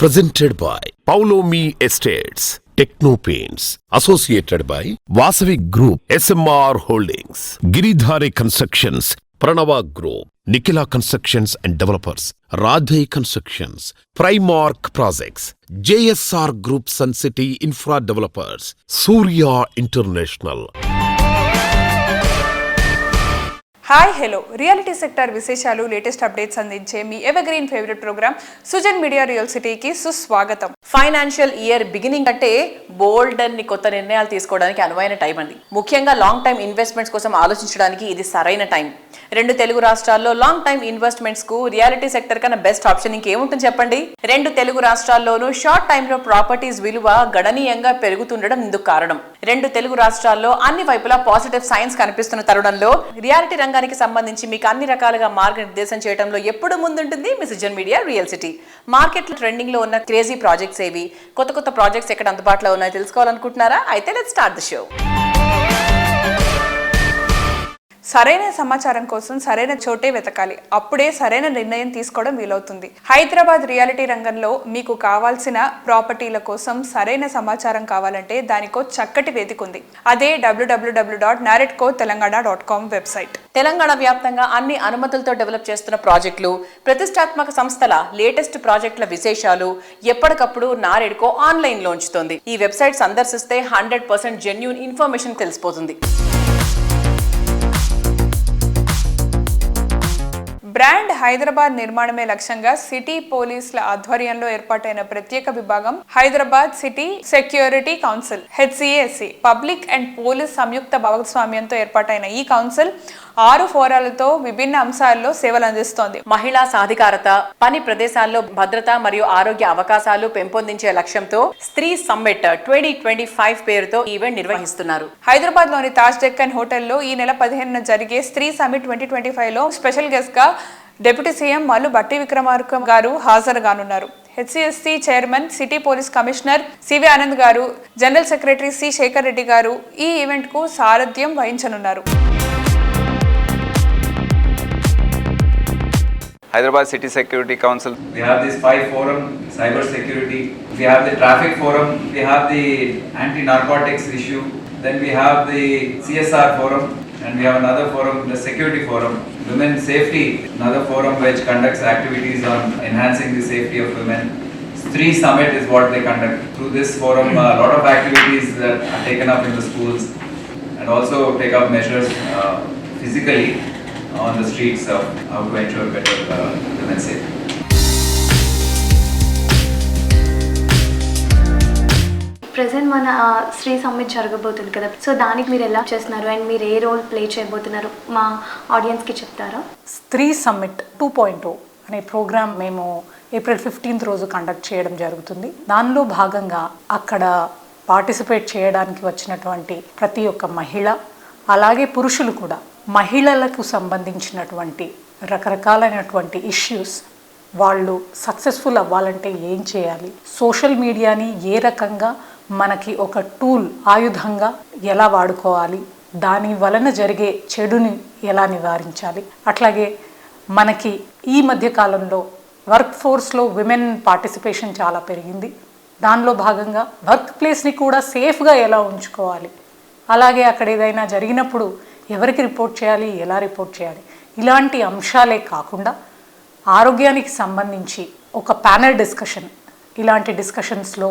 Presented by Paulomi Estates, Techno Paints, associated by Vasavi Group, SMR Holdings, Giridhare Constructions, Pranava Group, Nikhila Constructions and Developers, Radhe Constructions, Primark Projects, JSR Group Sun City Infra Developers, Surya International. Hi hello reality sector విశేషాలు latest updates అందించే మీ evergreen favourite programme Sujan Media Real సిటీకి సుస్వాగతం. Financial year beginning అంటే బోల్డ్ అన్ని కొత్త నిర్ణయాలు తీసుకోవడానికి అనువైన టైం అండి. ముఖ్యంగా లాంగ్ టైం ఇన్వెస్ట్మెంట్స్ కోసం ఆలోచించడానికి ఇది సరైన టైం. 2 తెలుగు రాష్ట్రాల్లో లాంగ్ టైం ఇన్వెస్ట్మెంట్స్ కు రియాలిటీ సెక్టర్ కన్నా బెస్ట్ ఆప్షన్ ఇంకేముంటుంది చెప్పండి. 2 తెలుగు రాష్ట్రాల్లోనూ షార్ట్ టైమ్ లో ప్రాపర్టీస్ విలువ గణనీయంగా పెరుగుతుండడం ఇందుకు కారణం. 2 తెలుగు రాష్ట్రాల్లో అన్ని వైపులా పాజిటివ్ సైన్స్ కనిపిస్తున్న తరుణంలో రియాలిటీ రంగానికి సంబంధించి మీకు అన్ని రకాలుగా మార్గనిర్దేశం చేయడంలో ఎప్పుడు ముందుంటుంది మీ Sujan Media Real City. Market లో ట్రెండింగ్ లో ఉన్న క్రేజీ ప్రాజెక్ట్స్ ఏవి, కొత్త ప్రాజెక్ట్స్ ఎక్కడ అందుబాటులో ఉన్నాయో తెలుసుకోవాలనుకుంటున్నారా? అయితే లెట్స్ స్టార్ట్ ది షో. సరైన సమాచారం కోసం సరైన చోటే వెతకాలి, అప్పుడే సరైన నిర్ణయం తీసుకోవడం వీలవుతుంది. హైదరాబాద్ రియాలిటీ రంగంలో మీకు కావాల్సిన ప్రాపర్టీల కోసం సరైన సమాచారం కావాలంటే దానికో చక్కటి వేదిక ఉంది. అదే www.narretcotelangana.com వెబ్సైట్. తెలంగాణ వ్యాప్తంగా అన్ని అనుమతులతో డెవలప్ చేస్తున్న ప్రాజెక్టులు, ప్రతిష్టాత్మక సంస్థల లేటెస్ట్ ప్రాజెక్టుల విశేషాలు ఎప్పటికప్పుడు నారెడ్కో ఆన్లైన్ లో ఉంచుతోంది. ఈ వెబ్సైట్ సందర్శిస్తే 100% జెన్యూన్ ఇన్ఫర్మేషన్ తెలిసిపోతుంది. బ్రాండ్ హైదరాబాద్ నిర్మాణమే లక్ష్యంగా సిటీ పోలీసుల ఆధ్వర్యంలో ఏర్పాటైన ప్రత్యేక విభాగం Hyderabad City Security Council HCSC public and police సంయుక్త భాగస్వామ్యంతో ఏర్పాటైన ఈ కౌన్సిల్ 6 ఫోరాలతో విభిన్న అంశాల్లో సేవలు అందిస్తోంది. మహిళా సాధికారత, పని ప్రదేశాల్లో భద్రత మరియు ఆరోగ్య అవకాశాలు పెంపొందించే లక్ష్యంతో స్త్రీ సమ్మిట్ 2025 పేరుతో ఈవెంట్ నిర్వహిస్తున్నారు. హైదరాబాద్ లోని తాజ్ డెక్కన్ హోటల్లో ఈ నెల 15న జరిగే స్త్రీ సమ్మిట్ 2025 లో స్పెషల్ గెస్ట్ గా డిప్యూటీ సీఎం మల్లు భట్టి విక్రమార్క గారు హాజరుగానున్నారు. HCSC chairman, city police commissioner CV Anand garu, general secretary C Shekhar Reddy garu ఈ ఈవెంట్ కు సారథ్యం వహించనున్నారు. Hyderabad City Security Council. We have this 5 forum, cyber security. We have the traffic forum. We have the anti-narcotics issue. Then we have the CSR forum. And we have another forum, the security forum. Women safety, another forum which conducts activities on enhancing the safety of women. Stree Summit is what they conduct. Through this forum, a lot of activities that are taken up in the schools and also take up measures physically on the streets of how to ensure better women's safety. Present మన Shri summit జరగబోతుంది కదా, so దానికి మీరు ఎలా చేస్తున్నారు and మీరు ఏ role play చేయబోతున్నారు మా ఆడియన్స్కి చెప్తారా? స్త్రీ సమ్మిట్ 2.0 అనే ప్రోగ్రామ్ మేము ఏప్రిల్ 15th రోజు కండక్ట్ చేయడం జరుగుతుంది. దానిలో భాగంగా అక్కడ పార్టిసిపేట్ చేయడానికి వచ్చినటువంటి ప్రతి ఒక్క మహిళ, అలాగే పురుషులు కూడా మహిళలకు సంబంధించినటువంటి రకరకాలైనటువంటి ఇష్యూస్, వాళ్ళు సక్సెస్ఫుల్ అవ్వాలంటే ఏం చేయాలి, సోషల్ మీడియాని ఏ రకంగా మనకి ఒక టూల్, ఆయుధంగా ఎలా వాడుకోవాలి, దాని వలన జరిగే చెడుని ఎలా నివారించాలి, అట్లాగే మనకి ఈ మధ్య కాలంలో వర్క్ ఫోర్స్లో విమెన్ పార్టిసిపేషన్ చాలా పెరిగింది. దానిలో భాగంగా వర్క్ ప్లేస్ని కూడా సేఫ్గా ఎలా ఉంచుకోవాలి, అలాగే అక్కడ ఏదైనా జరిగినప్పుడు ఎవరికి రిపోర్ట్ చేయాలి, ఎలా రిపోర్ట్ చేయాలి, ఇలాంటి అంశాలే కాకుండా ఆరోగ్యానికి సంబంధించి ఒక ప్యానెల్ డిస్కషన్, ఇలాంటి డిస్కషన్స్లో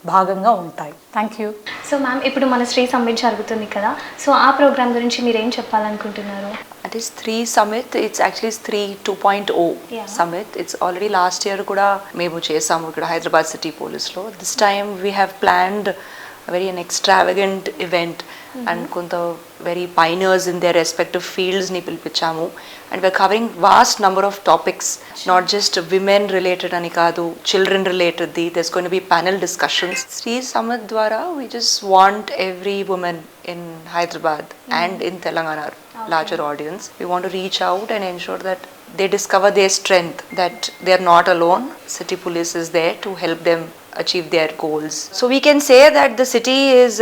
భాగంగా ఉంటాయి. Thank you. సో మ్యామ్, ఇప్పుడు మన శ్రీ సమ్మిట్ జరుగుతుంది కదా, సో ఆ ప్రోగ్రామ్ గురించి మీరు ఏం చెప్పాలనుకుంటున్నారు? It is Stree Summit. It's actually Stree 2.0 Summit. It's already last year kuda memu chesamu ikkada Hyderabad City Police lo. This time we have planned a very an extravagant event and konta very pioneers in their respective fields ni pilpichamu, and we're covering vast number of topics, not just women related ani kaadu, children related. There's going to be panel discussions. Stree Summit dwara we just want every woman in Hyderabad and in Telangana, larger audience, we want to reach out and ensure that they discover their strength, that they are not alone. City Police is there to help them achieve their goals. So we can say that the city is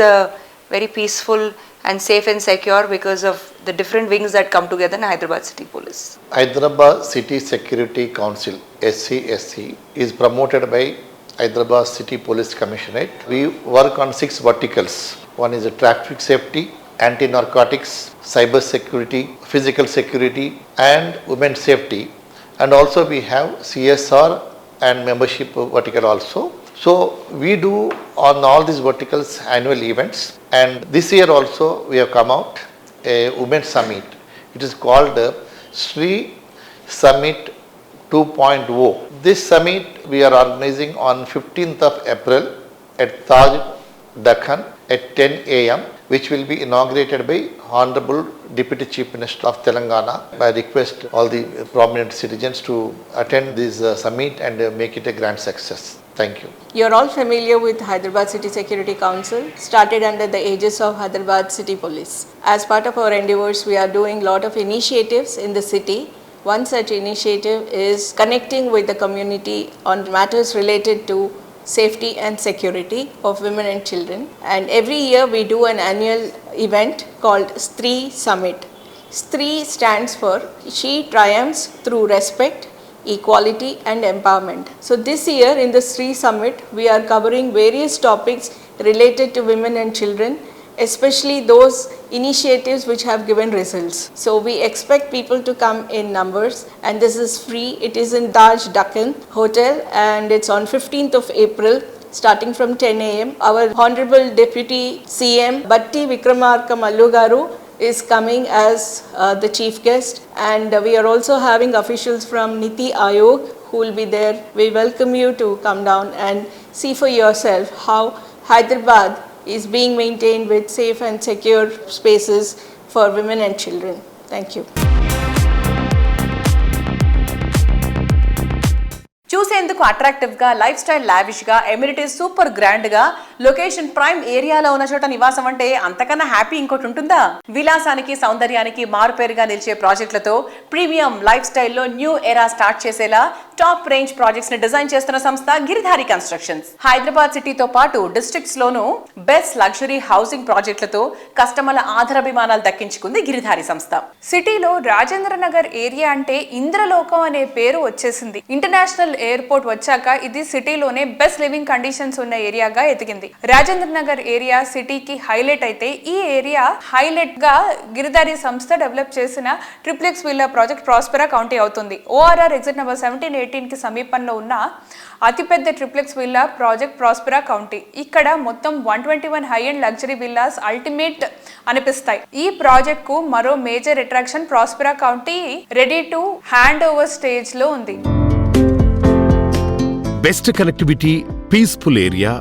very peaceful and safe and secure because of the different wings that come together in Hyderabad City Police. Hyderabad City Security Council, SCSC, is promoted by Hyderabad City Police Commissionerate. We work on 6 verticals. One is traffic safety, anti-narcotics, cyber security, physical security, and women's safety. And also we have CSR and membership vertical also. So we do on all these verticals annual events, and this year also we have come out a women's summit. It is called Sri Summit 2.0. This summit we are organizing on 15th of April at Taj Dakhan at 10 a.m. which will be inaugurated by Honorable Deputy Chief Minister of Telangana. I request all the prominent citizens to attend this summit and make it a grand success. Thank you. You're all familiar with Hyderabad City Security Council, started under the aegis of Hyderabad City Police. As part of our endeavors, we are doing a lot of initiatives in the city. One such initiative is connecting with the community on matters related to safety and security of women and children. And every year we do an annual event called Stree Summit. Stree stands for She Triumphs Through Respect, Equality and Empowerment. So this year in the Stree Summit, we are covering various topics related to women and children, especially those initiatives which have given results. So we expect people to come in numbers, and this is free. It is in Taj Dakhan Hotel, and it's on 15th of April starting from 10 a.m. Our Honorable Deputy CM Batti Vikramarka Mallu Garu is coming as the chief guest, and we are also having officials from Niti Aayog who will be there. We welcome you to come down and see for yourself how Hyderabad is being maintained with safe and secure spaces for women and children. Thank you. చూసేందుకు అట్రాక్టివ్గా, life style లావిష్గా, amenities super గ్రాండ్గా, location prime ఏరియాలో ఉన్న చోట నివాసం అంటే అంతకన్నా happy ఇంకోటి ఉంటుందా? విలాసానికి, సౌందర్యానికి మారుపేరుగా నిలిచే ప్రాజెక్టులతో ప్రీమియం లైఫ్ స్టైల్లో న్యూ ఎరా స్టార్ట్ చేసేలా టాప్ రేంజ్ ప్రాజెక్ట్స్ ని డిజైన్ చేస్తున్న సంస్థ గిరిధారి కన్స్ట్రక్షన్స్. హైదరాబాద్ సిటీతో పాటు డిస్ట్రిక్ట్స్ లోనూ బెస్ట్ లగ్జరీ హౌసింగ్ ప్రాజెక్టులతో కస్టమర్ల ఆదరాభిమానాలు దక్కించుకుంది గిరిధారి సంస్థ. సిటీలో రాజేంద్ర నగర్ ఏరియా అంటే ఇంద్రలోకం అనే పేరు వచ్చేసింది. ఇంటర్నేషనల్ ఎయిర్పోర్ట్ వచ్చాక ఇది సిటీలోనే బెస్ట్ లివింగ్ కండిషన్స్ ఉన్న ఏరియాగా ఎదిగింది. రాజేంద్ర నగర్ ఏరియా సిటీకి హైలైట్ అయితే ఈ ఏరియా హైలైట్ గా గిరిధారి సంస్థ డెవలప్ చేసిన triplex villa project Prospera county అవుతుంది. ఓఆర్ఆర్ ఎగ్జిట్ నెంబర్ 1718 కి సమీపంలో ఉన్న అతిపెద్ద triplex villa project Prospera county. ఇక్కడ మొత్తం 121 high and luxury villas ultimate అనిపిస్తాయి. ఈ ప్రాజెక్ట్ కు మరో major attraction Prospera county ready to hand over stage లో ఉంది. Best connectivity, peaceful area,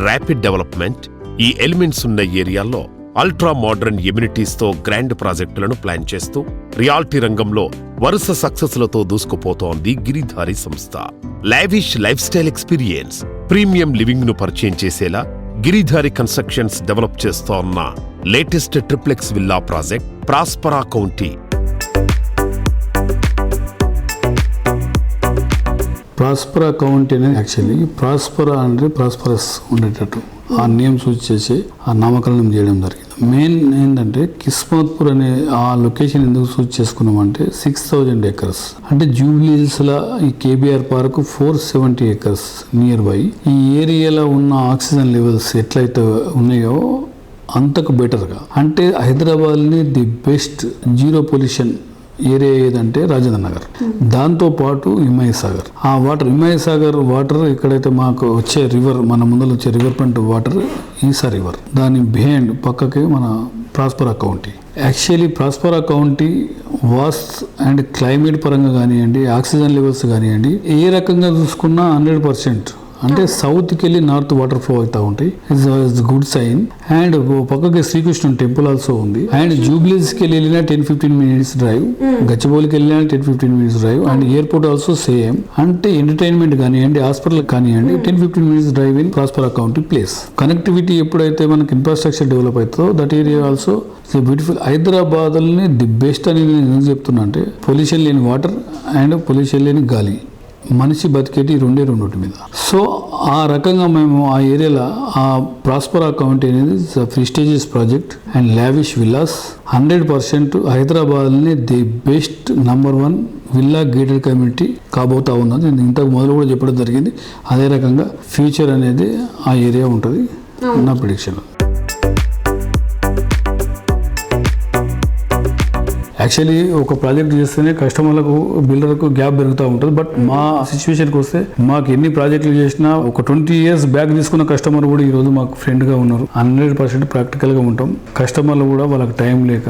rapid development, ఈ ఎలిమెంట్స్ ఉన్న ఏరియాల్లో అల్ట్రా మోడర్న్ ఎమ్యూనిటీస్ తో గ్రాండ్ ప్రాజెక్టులను ప్లాన్ చేస్తూ రియాలిటీ రంగంలో వరుస సక్సెస్లతో దూసుకుపోతోంది గిరిధారి సంస్థ. Lavish life style experience, premium living ను పరిచయం చేసేలా గిరిధారి కన్స్ట్రక్షన్స్ డెవలప్ చేస్తోన్న latest triplex villa project Prospera county. Prospera county అనేది యాక్చువల్లీ ప్రాస్పెరా అంటే ప్రాస్పరస్ ఉండేటట్టు ఆ నేమ్ సూచి చేసి ఆ నామకరణం చేయడం జరిగింది. మెయిన్ ఏంటంటే కిస్మత్పూర్ అనే ఆ లొకేషన్ ఎందుకు సూచి చేసుకున్నామంటే 6000 acres అంటే జూబ్లీహిల్స్లో ఈ KBR park 470 acres near by. ఈ ఏరియాలో ఉన్న ఆక్సిజన్ లెవెల్స్ ఎట్లయితే ఉన్నాయో అంతకు బెటర్గా, అంటే హైదరాబాద్ని the best zero pollution area ఏదంటే రాజేంద్ర నగర్. దాంతోపాటు హిమాయత్ సాగర్, ఆ వాటర్ హిమాయత్ సాగర్ వాటర్ ఎక్కడైతే మాకు వచ్చే రివర్, మన ముందర వచ్చే రివర్ ఫ్రంట్ వాటర్ ఈసా రివర్, దాని బిహైండ్ పక్కకే మన Prospera county. Actually Prospera county was and climate పరంగా కానివ్వండి, ఆక్సిజన్ లెవెల్స్ కానివ్వండి, ఏ రకంగా చూసుకున్నా 100%. అంటే సౌత్కి వెళ్ళి నార్త్ వాటర్ ఫ్లో అవుతూ ఉంటాయి. It's good sign. అండ్ పక్కకి శ్రీకృష్ణ టెంపుల్ ఆల్సో ఉంది. అండ్ జూబ్లీస్కి వెళ్ళినా 10-15 minutes డ్రైవ్, గచ్చిబౌలికి వెళ్ళినా 10-15 minutes drive. And airport also same. అంటే ఎంటర్టైన్మెంట్ కానివ్వండి, హాస్పిటల్ కానివ్వండి, 10-15 minutes drive in Prospera County place. Connectivity ఎప్పుడైతే మనకి ఇన్ఫ్రాస్ట్రక్చర్ డెవలప్ అవుతుందో దట్ ఏరియా ఆల్సో బ్యూటిఫుల్. హైదరాబాద్ని ది బెస్ట్ అని నేను ఎందుకు చెప్తున్నా అంటే పొల్యూషన్ లేని వాటర్ అండ్ పొల్యూషన్ లేని గాలి, మనిషి బతికేటి రెండే మీద. సో ఆ రకంగా మేము ఆ ఏరియాలో ఆ ప్రాస్పరా కౌంటీ అనేది prestigious project and lavish villas 100% హైదరాబాద్ని the best #1 villa gated community కాబోతా ఉన్నది. నేను ఇంతకు మొదలు కూడా చెప్పడం జరిగింది. అదే రకంగా ఫ్యూచర్ అనేది ఆ ఏరియా ఉంటుంది నా ప్రిడిక్షన్. యాక్చువల్లీ ఒక ప్రాజెక్ట్ చేస్తేనే కస్టమర్లకు బిల్డర్లకు గ్యాప్ పెరుగుతూ ఉంటుంది. బట్ మా సిచ్యువేషన్కి వస్తే మాకు ఎన్ని ప్రాజెక్టులు చేసినా ఒక 20 years బ్యాక్ తీసుకున్న కస్టమర్ కూడా ఈరోజు మాకు ఫ్రెండ్గా ఉన్నారు. 100% ప్రాక్టికల్గా ఉంటాం. కస్టమర్లు కూడా వాళ్ళకి టైం లేక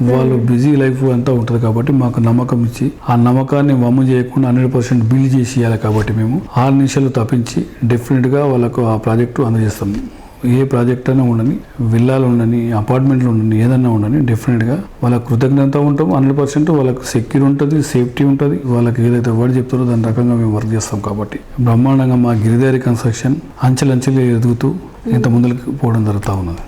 వాళ్ళు బిజీ లైఫ్ అంతా ఉంటుంది కాబట్టి మాకు నమ్మకం ఇచ్చి ఆ నమ్మకాన్ని వమ్ము చేయకుండా 100% బిల్ చేసి ఇవ్వాలి. కాబట్టి మేము 6 నిమిషాలు తప్పించి డెఫినెట్గా వాళ్ళకు ఆ ప్రాజెక్టు అందజేస్తాం. ఏ ప్రాజెక్ట్ అయినా ఉండని, విల్లాలు ఉండని, అపార్ట్మెంట్లు ఉండని, ఏదన్నా ఉండని డెఫినెట్గా వాళ్ళకి కృతజ్ఞత ఉంటాం. 100% వాళ్ళకి సెక్యూర్ ఉంటుంది, సేఫ్టీ ఉంటుంది. వాళ్ళకి ఏదైతే వర్డ్ చెప్తారో దాని రకంగా మేము వర్క్ చేస్తాం. కాబట్టి బ్రహ్మాండంగా మా గిరిదారి కన్స్ట్రక్షన్ అంచెలంచెలు ఎదుగుతూ ఇంత ముందుకు పోవడం జరుగుతూ ఉన్నది.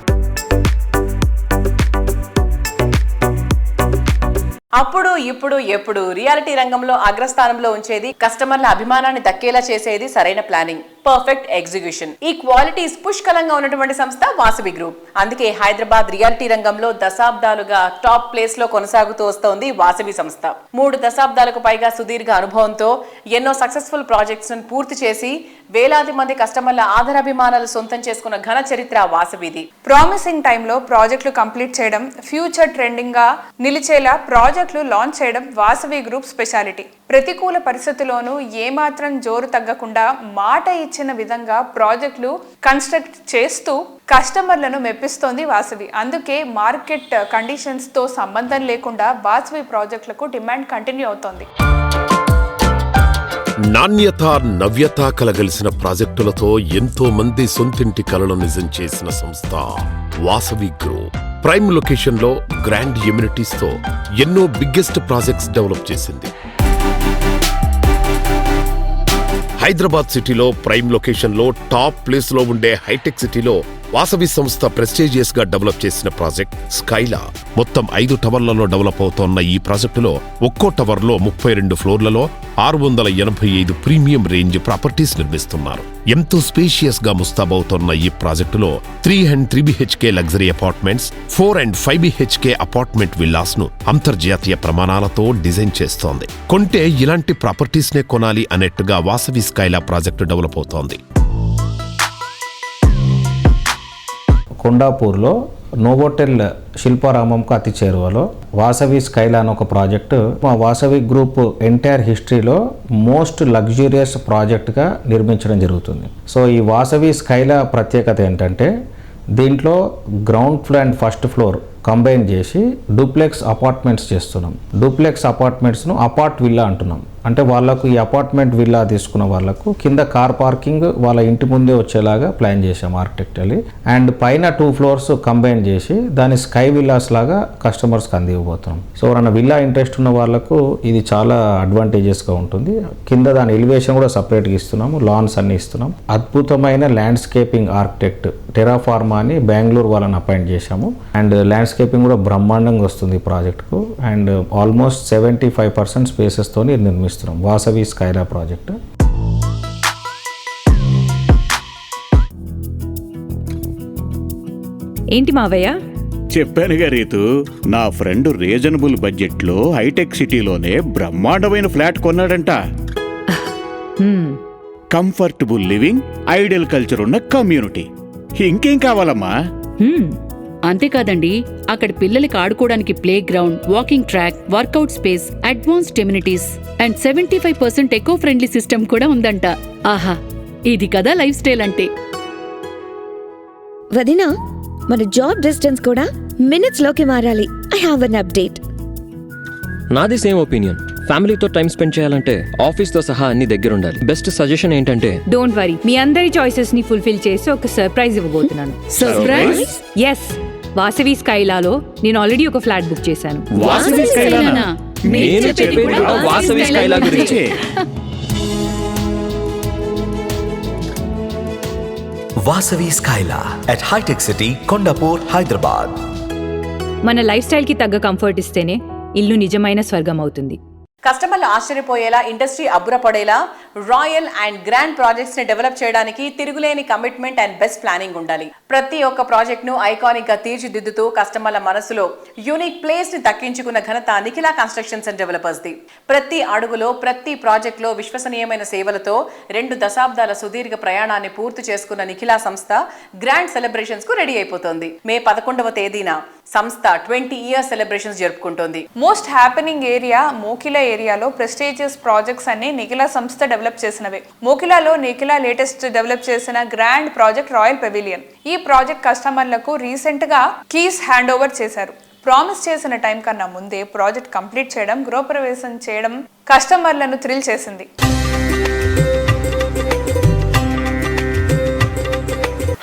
అప్పుడు ఇప్పుడు ఎప్పుడు రియాలిటీ రంగంలో అగ్రస్థానంలో ఉంచేది, కస్టమర్ల అభిమానాన్ని దక్కేలా చేసేది సరైన ప్లానింగ్, పర్ఫెక్ట్ ఎగ్జిక్యూషన్. ఈ క్వాలిటీస్ పుష్కలంగా ఉన్నటువంటి సంస్థ వాసవి గ్రూప్. అందుకే హైదరాబాద్ రియాలిటీ రంగంలో దశాబ్దాలుగా టాప్ ప్లేస్ లో కొనసాగుతూ వస్తోంది వాసవి సంస్థ. 3 దశాబ్దాలకు పైగా సుదీర్ఘ అనుభవంతో ఎన్నో సక్సెస్ఫుల్ ప్రాజెక్ట్స్ ను పూర్తి చేసి వేలాది మంది కస్టమర్ల ఆదరాభిమానాలు సొంతం చేసుకున్న ఘన చరిత్ర వాసవిది. ప్రామిసింగ్ టైంలో ప్రాజెక్టులు కంప్లీట్ చేయడం, ఫ్యూచర్ ట్రెండింగ్ గా నిలిచేలా ప్రాజెక్టులు లాంచ్ చేయడం వాసవి గ్రూప్ స్పెషాలిటీ. ప్రతికూల పరిస్థితుల్లోనూ ఏమాత్రం జోరు తగ్గకుండా మాట ఇచ్చిన విధంగా ప్రాజెక్టులు కన్స్ట్రక్ట్ చేస్తూ కస్టమర్లను మెప్పిస్తోంది వాసవి. అందుకే మార్కెట్ కండిషన్స్ తో సంబంధం లేకుండా వాసవి ప్రాజెక్టులకు డిమాండ్ కంటిన్యూ అవుతోంది. నాణ్యత నవ్యత కలగలిసిన ప్రాజెక్టులతో ఎంతో మంది సొంతింటి కలను నిజం చేసిన సంస్థ వాసవి గ్రూప్. ప్రైమ్ లొకేషన్ లో గ్రాండ్ ఎమ్యూనిటీస్ తో ఎన్నో బిగ్గెస్ట్ ప్రాజెక్ట్స్ డెవలప్ చేసింది. హైదరాబాద్ సిటీలో ప్రైమ్ లొకేషన్ లో టాప్ ప్లేస్ లో ఉండే హైటెక్ సిటీలో వాసవి సంస్థ ప్రెస్టీజియస్ గా డెవలప్ చేసిన ప్రాజెక్ట్ స్కైలా. మొత్తం 5 టవర్లలో డెవలప్ అవుతోన్న ఈ ప్రాజెక్టులో ఒక్కో టవర్ లో 32 ఫ్లోర్లలో 685 ప్రీమియం రేంజ్ ప్రాపర్టీస్ నిర్మిస్తున్నారు. ఎంతో స్పేషియస్ గా ముస్తాబవుతోన్న ఈ ప్రాజెక్టులో 3 and 3 BHK luxury apartments, 4 and 5 BHK apartment villas ను అంతర్జాతీయ ప్రమాణాలతో డిజైన్ చేస్తోంది. కొంటే ఇలాంటి ప్రాపర్టీస్ నే కొనాలి అన్నట్టుగా వాసవి స్కైలా ప్రాజెక్టు డెవలప్ అవుతోంది. కొండాపూర్లో నోవోటెల్ శిల్పారామంకు అతి చేరువలో వాసవి స్కైలా అని ఒక ప్రాజెక్టు మా వాసవి గ్రూప్ ఎంటైర్ హిస్టరీలో మోస్ట్ లగ్జూరియస్ ప్రాజెక్ట్గా నిర్మించడం జరుగుతుంది. సో ఈ వాసవి స్కైలా ప్రత్యేకత ఏంటంటే దీంట్లో ground floor and first floor combine చేసి డూప్లెక్స్ అపార్ట్మెంట్స్ చేస్తున్నాం. డూప్లెక్స్ అపార్ట్మెంట్స్ను అపార్ట్ విల్లా అంటున్నాం. అంటే వాళ్ళకు ఈ అపార్ట్మెంట్ విల్లా తీసుకున్న వాళ్ళకు కింద కార్ పార్కింగ్ వాళ్ళ ఇంటి ముందే వచ్చేలాగా ప్లాన్ చేసాం ఆర్కిటెక్చర్లీ. అండ్ పైన 2 floors కంబైన్ చేసి దాని స్కై విల్లాస్ లాగా కస్టమర్స్కి అందివ్వబోతున్నాం. సో ఎవరైనా విల్లా ఇంట్రెస్ట్ ఉన్న వాళ్ళకు ఇది చాలా అడ్వాంటేజెస్గా ఉంటుంది. కింద దాని ఎలివేషన్ కూడా సపరేట్గా ఇస్తున్నాము, లాన్స్ అన్ని ఇస్తున్నాం. అద్భుతమైన ల్యాండ్స్కేపింగ్ ఆర్కిటెక్ట్ టెరాఫార్మా అని బెంగళూరు వాళ్ళని అపాయింట్ చేశాము. అండ్ ల్యాండ్స్కేపింగ్ కూడా బ్రహ్మాండంగా వస్తుంది ఈ ప్రాజెక్టుకు. అండ్ ఆల్మోస్ట్ 75% స్పేసెస్తో నిర్మిస్తున్నాం వాసవి స్కైలా ప్రాజెక్ట్. ఏంటి మావయ్య? చెప్పానుగా రీతు, నా ఫ్రెండ్ రీజనబుల్ బడ్జెట్లో హైటెక్ సిటీలోనే బ్రహ్మాండమైన ఫ్లాట్ కొన్నాడంట. కంఫర్టబుల్ లివింగ్, ఐడియల్ కల్చర్ ఉన్న కమ్యూనిటీ. ఇంకేం కావాలమ్మా? అంతేకాదండి, అక్కడ పిల్లలకి ఆడుకోవడానికి playground, walking track, workout space, advanced amenities and 75% eco friendly system కూడా ఉందంట. ఆహా, ఇది కదా లైఫ్ స్టైల్ అంటే. వదినా, మన జాబ్ డిస్టెన్స్ కూడా మినిట్స్ లోకి మారాలి. I have an update. నాది సేమ్ ఒపీనియన్. ఫ్యామిలీతో టైం స్పెండ్ చేయాలంటే ఆఫీస్ తో సహా అన్ని దగ్గర ఉండాలి. బెస్ట్ సజెషన్ ఏంటంటే, డోంట్ వరీ, మీ అందరి చాయిసెస్ ని ఫుల్ఫిల్ చేసి ఒక సర్ప్రైజ్ ఇవ్వబోతున్నాను. సర్ప్రైజ్? ఎస్, వాసవి స్కైలాలో నేను ఆల్రెడీ ఒక ఫ్లాట్ బుక్ చేశాను. వాసవి స్కైలానా? నేను చెప్పేది కూడా వాసవి స్కైలా గురించే. వాసవి స్కైలా at హైటెక్ సిటీ, కొండాపూర్, హైదరాబాద్. మన లైఫ్ స్టైల్ కి తగ్గ కంఫర్ట్ ఇస్తేనే ఇల్లు నిజమైన స్వర్గం అవుతుంది. కస్టమర్లు ఆశ్చర్యపోయేలా, ఇండస్ట్రీ అబ్బురపడేలా రాయల్ అండ్ గ్రాండ్ ప్రాజెక్ట్స్ ని డెవలప్ చేయడానికి తిరుగులేని కమిట్మెంట్ అండ్ బెస్ట్ ప్లానింగ్ ఉండాలి. ప్రతి ఒక్క ప్రాజెక్ట్ ను ఐకానిక్ గా తీర్చిదిద్దుతూ కస్టమర్ల మనసులో యూనిక్ ప్లేస్ ని దక్కించుకున్న ఘనత Nikhila Constructions and developers the. ప్రతి అడుగులో, ప్రతి ప్రాజెక్ట్ లో విశ్వసనీయమైన సేవలతో 2 దశాబ్దాల సుదీర్ఘ ప్రయాణాన్ని పూర్తి చేసుకున్న నిఖిలా సంస్థ గ్రాండ్ సెలబ్రేషన్స్ కు రెడీ అయిపోతోంది. మే 11వ తేదీన సంస్థ 20 ఇయర్స్ సెలబ్రేషన్స్ జరుపుకుంటోంది. మోస్ట్ హ్యాపెనింగ్ ఏరియా మోకిలా ఏరియాలో ప్రెస్టీజియస్ ప్రాజెక్ట్స్ అన్ని నిఖిలా సంస్థ డెవలప్ చేసినవే. మోకిలాలో నిఖిలా లేటెస్ట్ డెవలప్ చేసిన గ్రాండ్ ప్రాజెక్ట్ రాయల్ పెవిలియన్. ఈ ప్రాజెక్ట్ కస్టమర్లకు రీసెంట్ గా కీస్ హ్యాండ్ ఓవర్ చేశారు. ప్రామిస్ చేసిన టైం కన్నా ముందే ప్రాజెక్ట్ కంప్లీట్ చేయడం, గృహప్రవేశం చేయడం కస్టమర్లను థ్రిల్ చేసింది.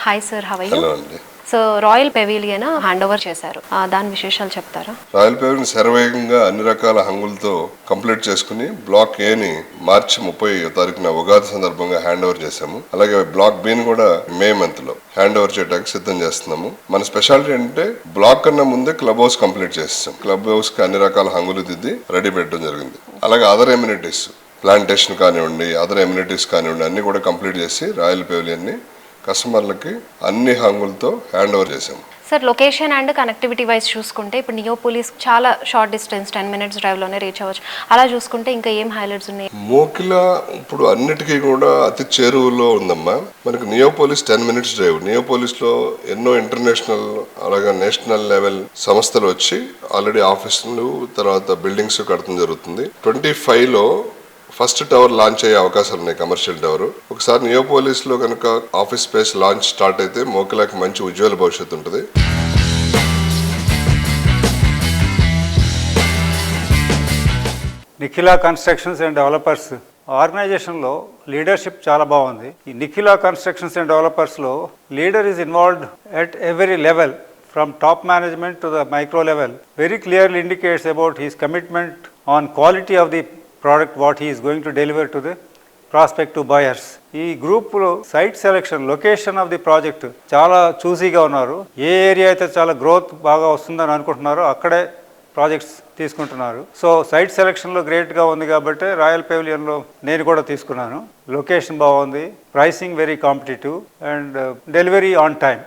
Hi sir, how are you? So Royal Pavilion hand over చేశారు, దాని విశేషాలు చెప్తారా? రాయల్ పెవిలియన్ శరవేగంగా అన్ని రకాల హంగులతో కంప్లీట్ చేసుకుని బ్లాక్ ఏని మార్చి 30వ తారీఖున ఉగాది సందర్భంగా హ్యాండ్ ఓవర్ చేశాము. అలాగే బ్లాక్ బి ని కూడా మే మంత్ లో హ్యాండ్ ఓవర్ చేయడానికి సిద్ధం చేస్తున్నాము. మన స్పెషాలిటీ అంటే బ్లాక్ కన్నా ముందే క్లబ్ హౌస్ కంప్లీట్ చేస్తాం. క్లబ్ హౌస్ కి అన్ని రకాల హంగులు దిద్ది రెడీ పెట్టడం జరిగింది. అలాగే అదర్ ఎమ్యూనిటీస్, ప్లాంటేషన్ కానివ్వండి, అదర్ ఎమ్యూనిటీస్ కానివ్వండి, అన్ని కూడా కంప్లీట్ చేసి రాయల్ పెవిలియన్ ని కస్టమర్లకి అన్ని హంగులతో హ్యాండ్ ఓవర్ చేసాము. Sir, location and connectivity wise చూసుకుంటే ఇప్పుడు నియోపోలిస్ చాలా షార్ట్ డిస్టెన్స్ 10 minutes డ్రైవ్లోనే రీచ్ అవ్వచ్చు. అలా చూసుకుంటే ఇంకా ఏం హైలైట్స్ ఉన్నాయి? మోకిలా ఇప్పుడు అన్నిటికీ కూడా అతి చేరువలో ఉందమ్మా. మనకి నియోపోలిస్ 10 minutes డ్రైవ్. నియోపోలిస్లో ఎన్నో ఇంటర్నేషనల్ అలాగే నేషనల్ లెవెల్ సంస్థలు వచ్చి ఆల్రెడీ ఆఫీసులు, తర్వాత బిల్డింగ్స్ కట్టడం జరుగుతుంది. 25లో ఫస్ట్ టవర్ లాంచ్ అయ్యే అవకాశాలు ఉన్నాయి, కమర్షియల్ టవర్. ఒకసారి నియోపోలిస్ లో కనుక ఆఫీస్ స్పేస్ లాంచ్ స్టార్ట్ అయితే మోకిలాకి మంచి ఉజ్వల భవిష్యత్తు ఉంటుంది. నిఖిలా కన్స్ట్రక్షన్స్ అండ్ డెవలపర్స్ ఆర్గనైజేషన్లో లీడర్షిప్ చాలా బాగుంది. ఈ నిఖిలా కన్స్ట్రక్షన్స్ అండ్ డెవలపర్స్లో leader is involved at every level, from top management to the micro level. Very clearly indicates about his commitment on quality of the product what he is going to deliver to the prospective buyers. ఈ గ్రూప్లో site selection, location of the project చాలా చూసీగా ఉన్నారు. ఏ area అయితే చాలా growth బాగా వస్తుందని అనుకుంటున్నారో అక్కడే ప్రాజెక్ట్స్ తీసుకుంటున్నారు. సో సైట్ సెలెక్షన్లో గ్రేట్గా ఉంది కాబట్టి రాయల్ పెవిలియన్లో నేను కూడా తీసుకున్నాను. లొకేషన్ బాగుంది, pricing very competitive and delivery on time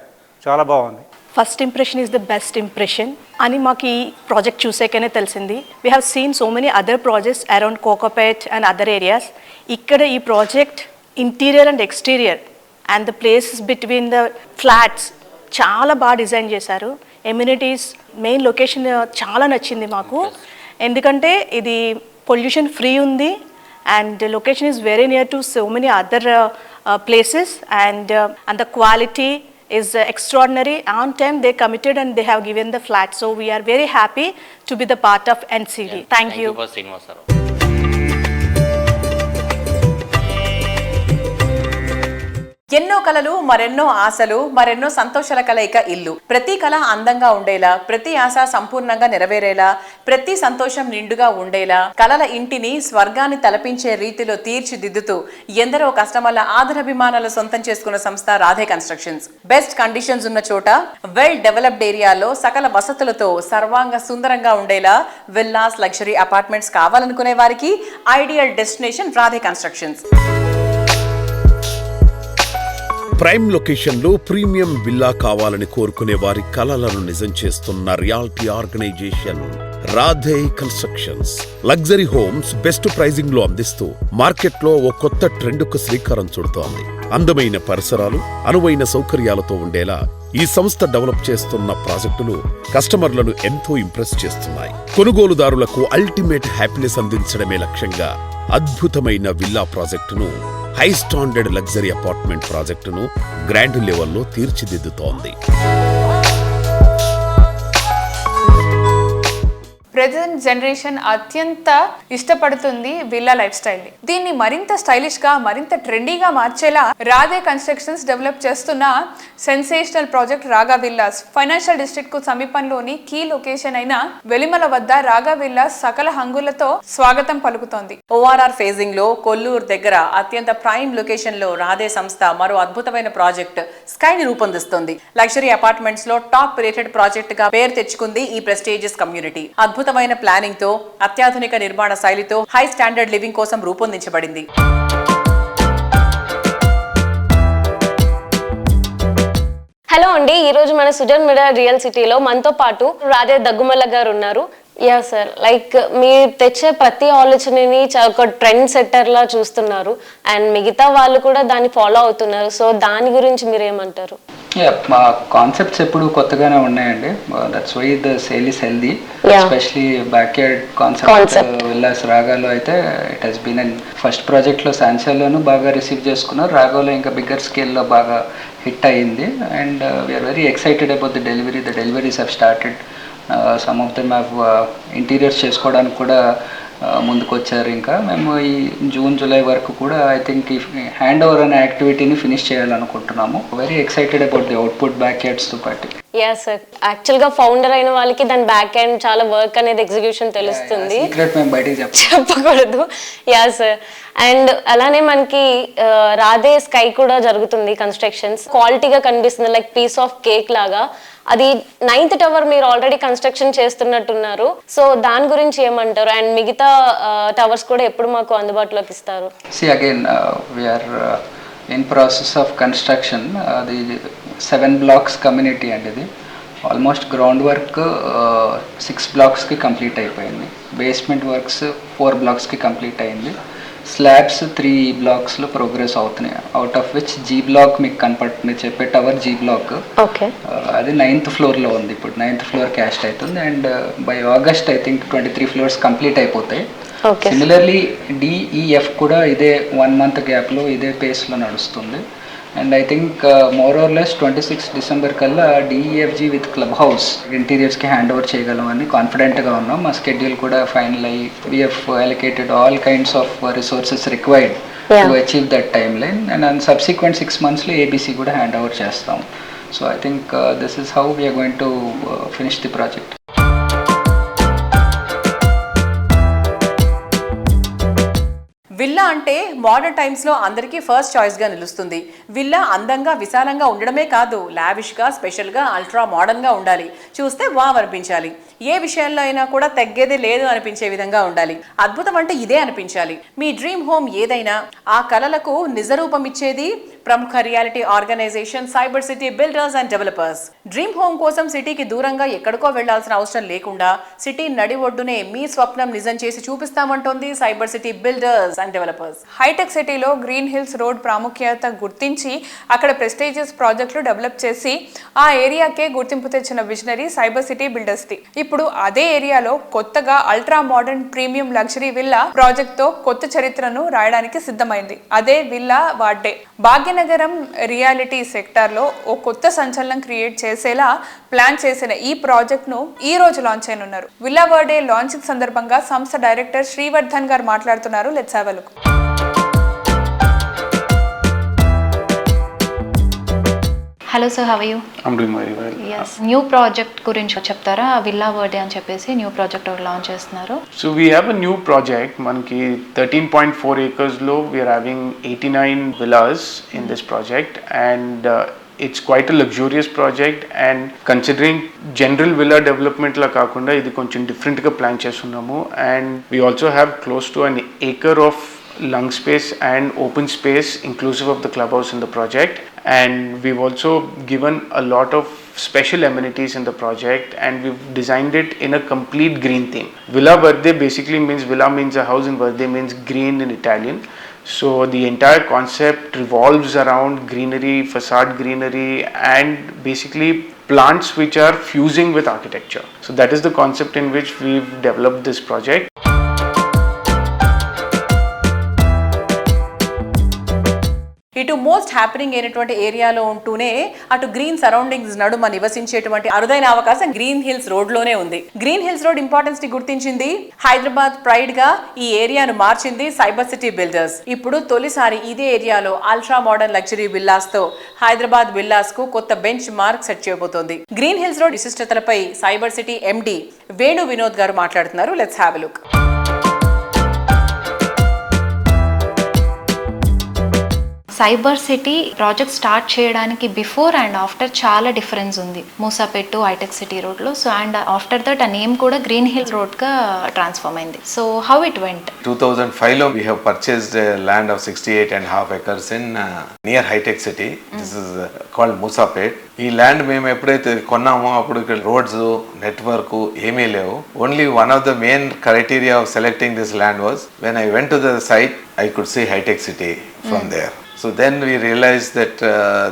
చాలా బాగుంది. First impression is the best impression అని మాకు ఈ ప్రాజెక్ట్ చూసాకనే తెలిసింది. We have seen so many other projects around Kokapet and other areas. ఇక్కడ ఈ project interior and exterior and the places between the flats చాలా బాగా డిజైన్ చేశారు. ఎమ్యూనిటీస్, మెయిన్ లొకేషన్ చాలా నచ్చింది మాకు. ఎందుకంటే ఇది పొల్యూషన్ ఫ్రీ ఉంది and location is very near to so many other places and the quality is extraordinary. On time they committed and they have given the flat. So we are very happy to be the part of NCD. Yeah, thank you. For Srinivas sir. ఎన్నో కలలు, మరెన్నో ఆశలు, మరెన్నో సంతోషాల కలయిక ఇల్లు. ప్రతి కళ అందంగా ఉండేలా, ప్రతి ఆశ సంపూర్ణంగా నెరవేరేలా, ప్రతి సంతోషం నిండుగా ఉండేలా కలల ఇంటిని స్వర్గాన్ని తలపించే రీతిలో తీర్చిదిద్దుతూ ఎందరో కస్టమర్ల ఆదరాభిమానాలు సొంతం చేసుకున్న సంస్థ రాధే కన్స్ట్రక్షన్స్. బెస్ట్ కండిషన్స్ ఉన్న చోట, వెల్ డెవలప్డ్ ఏరియాలో సకల వసతులతో సర్వాంగ సుందరంగా ఉండేలా విల్లాస్, లగ్జరీ అపార్ట్మెంట్స్ కావాలనుకునే వారికి ideal destination Radhe Constructions. Prime లొకేషన్లో ప్రీమియం విల్లా కావాలని కోరుకునే వారి కలలను నిజం చేస్తున్న reality organisation Radhe Constructions. Luxury homes best pricing లో అందిస్తూ మార్కెట్లో ఓ కొత్త ట్రెండ్కు శ్రీకారం చుడుతోంది. అందమైన పరిసరాలు, అనువైన సౌకర్యాలతో ఉండేలా ఈ సంస్థ డెవలప్ చేస్తున్న ప్రాజెక్టులు కస్టమర్లను ఎంతో ఇంప్రెస్ చేస్తున్నాయి. కొనుగోలుదారులకు అల్టిమేట్ హ్యాపీనెస్ అందించడమే లక్ష్యంగా అద్భుతమైన విల్లా ప్రాజెక్టును, హై స్టాండర్డ్ లగ్జరీ అపార్ట్మెంట్ ప్రాజెక్టును గ్రాండ్ లెవెల్లో తీర్చిదిద్దుతోంది. ప్రెజెంట్ జనరేషన్ అత్యంత ఇష్టపడుతుంది విల్లా లైఫ్ స్టైల్ ని. దీన్ని మరింత స్టైలిష్ గా, మరింత ట్రెండీగా మార్చేలా రాధే కన్స్ట్రక్షన్స్ డెవలప్ చేస్తున్న సెన్సేషనల్ ప్రాజెక్ట్ రాగా విల్లాస్ ఫైనాన్షియల్ డిస్ట్రిక్ట్ కు సమీపంలోని కీ లొకేషన్ అయిన వెలిమల వద్ద రాగా విల్లాస్ సకల హంగులతో స్వాగతం పలుకుతోంది. ORR ఫేజింగ్ లో కొల్లూరు దగ్గర అత్యంత ప్రైమ్ లొకేషన్ లో రాధే సంస్థ మరో అద్భుతమైన ప్రాజెక్ట్ స్కై ని రూపొందిస్తుంది. లగ్జరీ అపార్ట్మెంట్స్ లో టాప్ రేటెడ్ ప్రాజెక్ట్ గా పేరు తెచ్చుకుంది ఈ ప్రెస్టీజియస్ కమ్యూనిటీ. అద్భుత అద్భుతమైన ప్లానింగ్ తో అత్యాధునిక నిర్మాణ శైలితో హై స్టాండర్డ్ లివింగ్ కోసం రూపొందించబడింది. హలో అండి, ఈరోజు మన సుజన్ మిడా రియల్ సిటీలో మనతో పాటు రాధే దగ్గుమల్ల గారు ఉన్నారు. యా సార్, లైక్ మీరు తెచ్చే ప్రతి ఆలోచనని ఒక ట్రెండ్ సెట్టర్లా చూస్తున్నారు అండ్ మిగతా వాళ్ళు కూడా దాన్ని ఫాలో అవుతున్నారు. సో దాని గురించి మీరు ఏమంటారు? మా కాన్సెప్ట్స్ ఎప్పుడు కొత్తగానే ఉన్నాయండి. That's why the sale is healthy. Especially backyard concept villas రాగాలో అయితే it has been and first ప్రాజెక్ట్లో శాన్షాలోనూ బాగా రిసీవ్ చేసుకున్నారు. రాగాలో ఇంకా బిగ్గర్ స్కేల్లో బాగా హిట్ అయ్యింది and we're very excited about the delivery. The deliveries have started. Some of them have interiors చేసుకోవడానికి కూడా ముందుకు వచ్చారు. ఇంకా మేము ఈ జూన్ జూలై వరకు కూడా ఐ థింక్ ఈ హ్యాండ్ ఓవర్ అనే యాక్టివిటీని ఫినిష్ చేయాలనుకుంటున్నాము. Very excited about the output back యార్డ్స్తో పాటు. యా సార్, యాక్చువల్గా ఫౌండర్ అయిన వాళ్ళకి దాని బ్యాక్ ఎండ్ చాలా వర్క్ అనేది ఎగ్జిక్యూషన్ తెలుస్తుంది. మేము బయటికి చెప్పకూడదు. యా సార్, అండ్ అలానే మనకి రాధే స్కై కూడా జరుగుతుంది కన్స్ట్రక్షన్స్. క్వాలిటీగా కనిపిస్తుంది, లైక్ పీస్ ఆఫ్ కేక్ లాగా. అది 9th టవర్ మీరు ఆల్రెడీ కన్స్ట్రక్షన్ చేస్తున్నట్టున్నారు. సో దాని గురించి ఏమంటారు? అండ్ మిగతా టవర్స్ కూడా ఎప్పుడు మాకు అందుబాటులోకి ఇస్తారు? Again we're in process of construction. అది 7 blocks కమ్యూనిటీ అండి. ఇది almost ground work 6 blocks complete అయిపోయింది. బేస్మెంట్ వర్క్స్ 4 blocks కంప్లీట్ అయింది. స్లాబ్స్ 3 blocks ప్రోగ్రెస్ అవుతున్నాయి. Out of which G block మీకు కనపడుతుంది చెప్పే టవర్ జీ బ్లాక్. అది 9th floorలో ఉంది. ఇప్పుడు 9th floor క్యాస్ట్ అవుతుంది and by August I think 23 floors complete అయిపోతాయి. సిమిలర్లీ డిఈఎఫ్ కూడా ఇదే 1 month గ్యాప్లో ఇదే పేస్లో నడుస్తుంది. And I think more or less 26 December కల్లా డిఈఎఫ్జీ విత్ క్లబ్ హౌస్ ఇంటీరియర్స్కి హ్యాండ్ ఓవర్ చేయగలమని కాన్ఫిడెంట్గా ఉన్నాం. మా స్కెడ్యూల్ కూడా ఫైనల్ అయ్యి we've allocated all kinds of resources required to achieve that timeline. And subsequent 6 monthsలో ఏబీసీ కూడా హ్యాండ్ ఓవర్ చేస్తాం. So I think this is how we're going to finish the project. Villa అంటే modern టైమ్స్లో అందరికీ first చాయిస్గా నిలుస్తుంది. Villa అందంగా విశాలంగా ఉండడమే కాదు, లావిష్గా స్పెషల్గా అల్ట్రా మోడర్న్గా ఉండాలి. చూస్తే వావ్ అనిపించాలి. ఏ విషయంలో అయినా కూడా తగ్గేదే లేదు అనిపించే విధంగా ఉండాలి. అద్భుతం అంటే ఇదే అనిపించాలి. మీ డ్రీమ్ హోమ్ ఏదైనా ఆ కలలకు నిజరూపం ఇచ్చేది ప్రముఖ reality organisation Cyber City Builders and Developers. Dream home కోసం సిటీకి దూరంగా ఎక్కడికో వెళ్లాల్సిన అవసరం లేకుండా సిటీ నడి ఒడ్డునే మీ స్వప్నం నిజం చేసి చూపిస్తామంటోంది Cyber City Builders and Developers. Hitech సిటీలో గ్రీన్ హిల్స్ రోడ్ ప్రాముఖ్యత గుర్తించి అక్కడ ప్రెస్టీజియస్ ప్రాజెక్టులు డెవలప్ చేసి ఆ ఏరియాకే గుర్తింపు తెచ్చిన visionary cyber City builders the. ఇప్పుడు అదే ఏరియాలో కొత్తగా ultra modern premium luxury villa project తో కొత్త చరిత్రను రాయడానికి సిద్ధమైంది. అదే విల్లా వాడ్డే. భాగ్యనగరం రియాలిటీ సెక్టార్ లో ఓ కొత్త సంచలనం క్రియేట్ చేసేలా ప్లాన్ చేసిన ఈ ప్రాజెక్ట్ ను ఈ రోజు లాంచ్ చేయనున్నారు. విల్లా వార్డే లాంచింగ్ సందర్భంగా సంస్థ డైరెక్టర్ శ్రీవర్ధన్ గారు మాట్లాడుతున్నారు. Let's have a look. Hello sir, how are you? I'm doing very well. Yes. New project గురించి చెప్తారా? విల్లా వర్డే అని చెప్పేసి న్యూ ప్రాజెక్ట్ ఒకటి లాంచ్ చేస్తున్నారు. So we have a new project. మనకి 13.4 acres లో we are having 89 villas in this project and it's quite a luxurious project and considering general villa development la కాకుండా ఇది కొంచెం different గా ప్లాన్ చేస్తున్నాము. And we also have close to an acre of lung space and open space inclusive of the clubhouse in the project. And we've also given a lot of special amenities in the project and we've designed it in a complete green theme. Villa Verde basically means, villa means a house and Verde means green in Italian. So the entire concept revolves around greenery, facade greenery and basically plants which are fusing with architecture. So that is the concept in which we've developed this project. ఇటు most happening అయినటువంటి ఏరియాలో ఉంటూనే అటు green surroundings నడుమ నివసించేటువంటి అరుదైన అవకాశం green Hills road లోనే ఉంది. గ్రీన్ హిల్స్ రోడ్ ఇంపార్టెన్స్ ని గుర్తించింది, హైదరాబాద్ ప్రైడ్ గా ఈ ఏరియాను మార్చింది సైబర్ సిటీ బిల్డర్స్. ఇప్పుడు తొలిసారి ఇదే ఏరియాలో అల్ట్రా మోడర్న్ లగ్జరీ విల్లాస్ తో హైదరాబాద్ విల్లాస్ కు కొత్త బెంచ్ మార్క్ సెట్ చేయబోతోంది. గ్రీన్ హిల్స్ రోడ్ విశిష్టతలపై Cyber City MD Venu Vinod garu మాట్లాడుతున్నారు. Let's have a look. Cyber City project start చేయడానికి బిఫోర్ అండ్ ఆఫ్టర్ చాలా డిఫరెన్స్ ఉంది. మూసాపేట్ టు హైటెక్ సిటీ రోడ్లో. సో అండ్ ఆఫ్టర్ దట్ ఆ నేమ్ కూడా గ్రీన్ హిల్ రోడ్గా ట్రాన్స్ఫార్మ్ అయింది. So how it went? 2005లో we have purchased a land of 68.5 acres in near High-Tech City. This is called Musapet. ఈ land మేము ఎప్పుడైతే కొన్నామో అప్పుడు ఇక్కడ రోడ్స్ నెట్వర్క్ ఏమీ లేవు. Only one of the main criteria of selecting this land was when I went to the site I could see High-Tech City from there. So then we realized that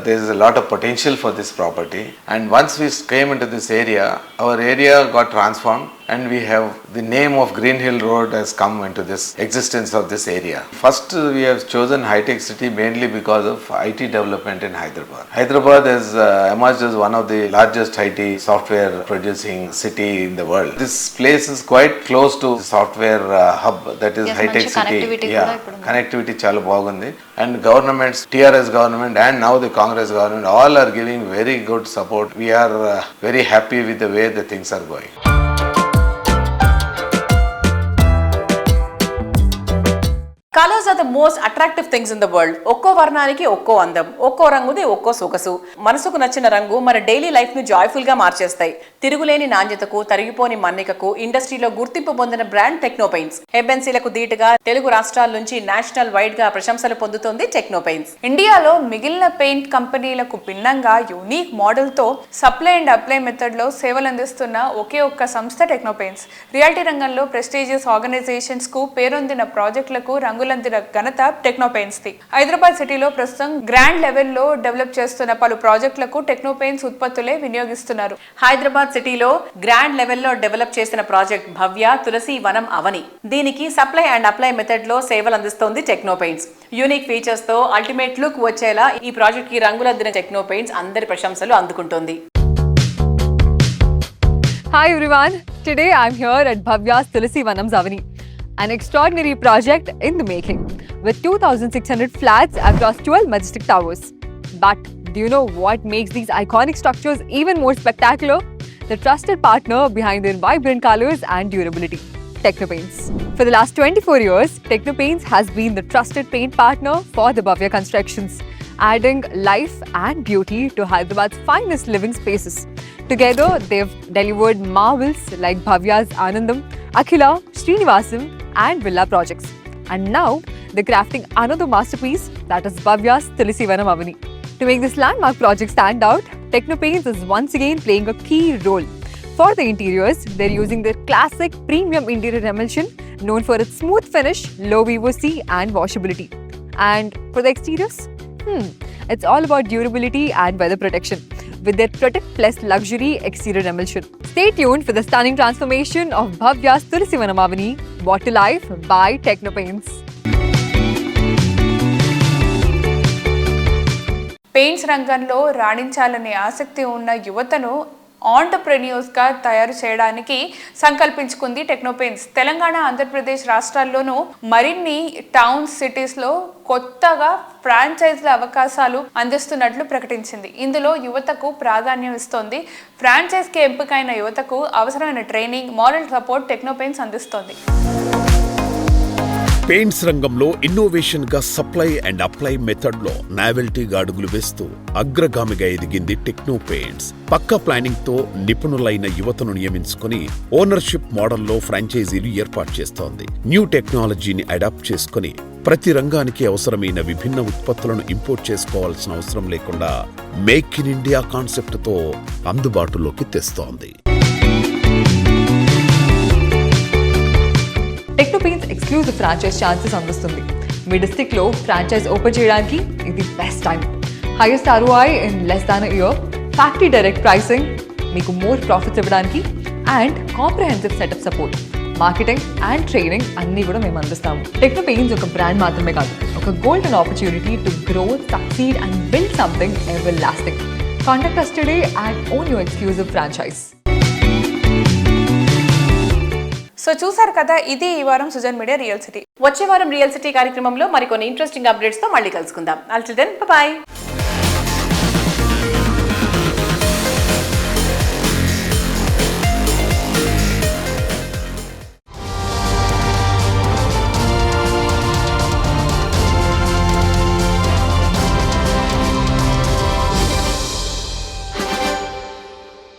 there is a lot of potential for this property, and once we came into this area, our area got transformed and we have the name of Green Hill Road has come into this existence of this area. First we have chosen High-Tech City mainly because of IT development in Hyderabad. Hyderabad has emerged as one of the largest IT software producing city in the world. This place is quite close to the software hub that is High-Tech City. Connectivity చాలా బాగుంది. And governments, TRS government and now the Congress government all are giving very good support. We are very happy with the way the things are going. Colours are the most attractive things in the world. ఒక్కో వర్ణానికి ఒక్కో అందం, ఒక్కో రంగుది ఒక్కో సొగసు. మనసుకు నచ్చిన రంగు మన డైలీ లైఫ్ ను జాయ్ఫుల్ గా మార్చేస్తాయి. తిరుగులేని నాణ్యతకు, తరిగిపోని మన్నికకు ఇండస్ట్రీలో గుర్తింపు పొందిన బ్రాండ్ టెక్నో పెయింట్స్. ఎంఎన్సీలకు ధీటుగా తెలుగు రాష్ట్రాల నుంచి నేషనల్ వైడ్ గా ప్రశంసలు పొందుతోంది టెక్నో పెయింట్స్. ఇండియాలో మిగిలిన పెయింట్ కంపెనీలకు భిన్నంగా యూనిక్ మోడల్ తో సప్లై అండ్ అప్లై మెథడ్ లో సేవలు అందిస్తున్న ఒకే ఒక్క సంస్థ టెక్నో పెయింట్స్. రియాలిటీ రంగంలో ప్రెస్టీజియస్ ఆర్గనైజేషన్స్ కు పేరొందిన ప్రాజెక్టులకు రంగులందిన ఘనత టెక్నో పెయింట్స్ ది. హైదరాబాద్ సిటీలో ప్రస్తుతం గ్రాండ్ లెవెల్లో డెవలప్ చేస్తున్న పలు ప్రాజెక్టులకు టెక్నో పెయింట్స్ ఉత్పత్తులే వినియోగిస్తున్నారు. హైదరాబాద్ సిటీలో గ్రాండ్ లెవెల్లో డెవలప్ చేసిన ప్రాజెక్ట్ భవ్య తులసి వనం అవని. దీనికి సప్లై అండ్ అప్లై మెథడ్ లో సేవలు అందిస్తోంది టెక్నో పెయింట్స్. యూనిక్ ఫీచర్స్ తో అల్టిమేట్ లుక్ వచ్చేలా ఈ ప్రాజెక్ట్ కి రంగులద్దిన టెక్నో పెయింట్స్ అందరి ప్రశంసలు అందుకుంటోంది. Hi everyone, today I'm here at Bhavya's Tulasi Vanam Avani, an extraordinary project in the making with 2,600 flats across 12 majestic towers. But do you know what makes these iconic structures even more spectacular? The trusted partner behind their vibrant colors and durability, Techno Paints. For the last 24 years, Techno Paints has been the trusted paint partner for the Bhavya constructions, adding life and beauty to Hyderabad's finest living spaces. Together, they've delivered marvels like Bhavya's Anandam, Akhila, Srinivasam and Villa projects. And now, they're crafting another masterpiece, that is Bhavya's Tulasi Vanam Avani. To make this landmark project stand out, Techno Paints is once again playing a key role. For the interiors, they're using their classic premium interior emulsion known for its smooth finish, low VOC and washability. And for the exteriors, it's all about durability and weather protection with their Protect Plus luxury exterior emulsion. Stay tuned for the stunning transformation of Bhavya's Tulasi Vanam Avani, brought to life by Techno Paints. Paints రంగంలో రాణించాలనే ఆసక్తి ఉన్న యువతను ఆంటర్ప్రెన్యూర్స్గా తయారు చేయడానికి సంకల్పించుకుంది techno paints. Telangana, Andhra Pradesh రాష్ట్రాల్లోనూ మరిన్ని towns, సిటీస్లో కొత్తగా ఫ్రాంచైజ్ల అవకాశాలు అందిస్తున్నట్లు ప్రకటించింది. ఇందులో యువతకు ప్రాధాన్యం ఇస్తోంది. ఫ్రాంచైజ్కి ఎంపికైన యువతకు అవసరమైన training, moral support techno paints అందిస్తోంది. పెయింట్స్ రంగంలో ఇన్నోవేషన్ గా సప్లై అండ్ అప్లై మెథడ్ లో నావెల్టీగా అడుగులు వేస్తూ అగ్రగామిగా ఎదిగింది టెక్నో పెయింట్స్. పక్కా ప్లానింగ్ తో నిపుణులైన యువతను నియమించుకుని ఓనర్షిప్ మోడల్లో ఫ్రాంచైజీలు ఏర్పాటు చేస్తోంది. న్యూ టెక్నాలజీని అడాప్ట్ చేసుకుని ప్రతి రంగానికి అవసరమైన విభిన్న ఉత్పత్తులను ఇంపోర్ట్ చేసుకోవాల్సిన అవసరం లేకుండా మేక్ ఇన్ ఇండియా కాన్సెప్ట్ తో అందుబాటులోకి తెస్తోంది. Techno Paints exclusive franchise chances అందిస్తుంది. మీ డిస్ట్రిక్ట్లో ఫ్రాంచైజ్ ఓపెన్ చేయడానికి ఇది best time. Highest ROI in less than year, factory direct pricing, మీకు మోర్ ప్రాఫిట్స్ ఇవ్వడానికి and comprehensive setup support, marketing and training అన్నీ కూడా మేము అందిస్తాము. టెక్నో పెయింట్స్ ఒక బ్రాండ్ మాత్రమే కాదు, ఒక golden opportunity to grow, succeed and build something ever lasting. Contact us today and own your exclusive franchise. So చూసారు కదా, ఇది ఈ వారం సుజన్ మీడియా రియల్ సిటీ. వచ్చే వారం రియల్ సిటీ కార్యక్రమంలో మరికొన్ని ఇంట్రెస్టింగ్ అప్డేట్స్ తో మళ్ళీ కలుసుకుందాం. Until then, bye bye.